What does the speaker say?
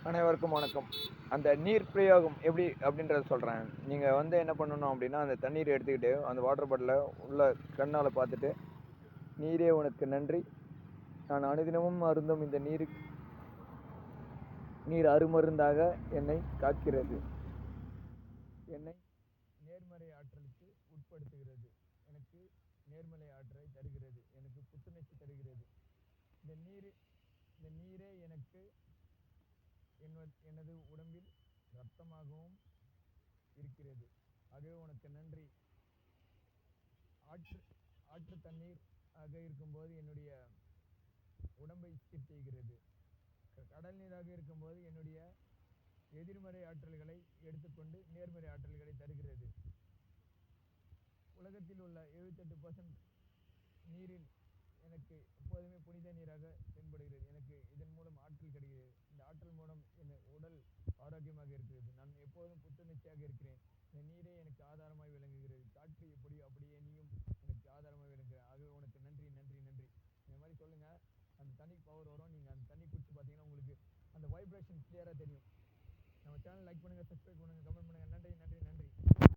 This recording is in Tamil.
அனைவருக்கும் வணக்கம். அந்த நீர் பிரயோகம் எப்படி அப்படின்றத சொல்கிறேன். நீங்கள் என்ன பண்ணணும் அப்படின்னா, அந்த தண்ணீர் எடுத்துக்கிட்டு அந்த வாட்டர் பாட்டிலை உள்ள கண்ணால் பார்த்துட்டு, நீரே உனக்கு நன்றி, நான் அனுதினமும் அருந்தும் இந்த நீர் அருமருந்தாக என்னை காக்கிறது, என்னை நேர்மறை ஆற்றலுக்கு உட்படுத்துகிறது, எனக்கு நேர்மறை ஆற்றலை தருகிறது, எனக்கு புத்துணர்ச்சி தருகிறது. இந்த நீர் இந்த நீரே எனக்கு எனது உடம்பில் இரத்தமாகவும் இருக்கிறது. ஆகவே உனக்கு நன்றி. ஆற்று ஆற்று தண்ணீர் ஆக இருக்கும்போது என்னுடைய உடம்பை சீர் செய்கிறது. கடல் நீராக இருக்கும்போது என்னுடைய எதிர்மறை ஆற்றல்களை எடுத்துக்கொண்டு நேர்மறை ஆற்றல்களை தருகிறது. உலகத்தில் உள்ள 78% நீரில் எனக்கு எப்போதுமே புனித நீராக தென்படுகிறது. எனக்கு இதன் மூலம் ஆற்றல் கிடைக்கிறது. இந்த ஆற்றல் மூலம் என் உடல் ஆரோக்கியமாக இருக்கிறது. நான் எப்போதும் புத்துணர்ச்சியாக இருக்கிறேன். இந்த நீரே எனக்கு ஆதாரமாய் விளங்குகிறது. காற்று எப்படியோ அப்படியே நீயும் எனக்கு ஆதாரமாக விளங்குகிற. ஆகவே உனக்கு நன்றி, நன்றி, நன்றி. இந்த மாதிரி சொல்லுங்க. அந்த தண்ணி பவர் வரும். நீங்க அந்த தண்ணி குடிச்சு பார்த்தீங்கன்னா உங்களுக்கு அந்த வைப்ரேஷன் கிளியரா தெரியும். நம்ம சேனல் லைக் பண்ணுங்க, சப்ஸ்கிரைப் பண்ணுங்க, கமெண்ட் பண்ணுங்க. நன்றி, நன்றி, நன்றி.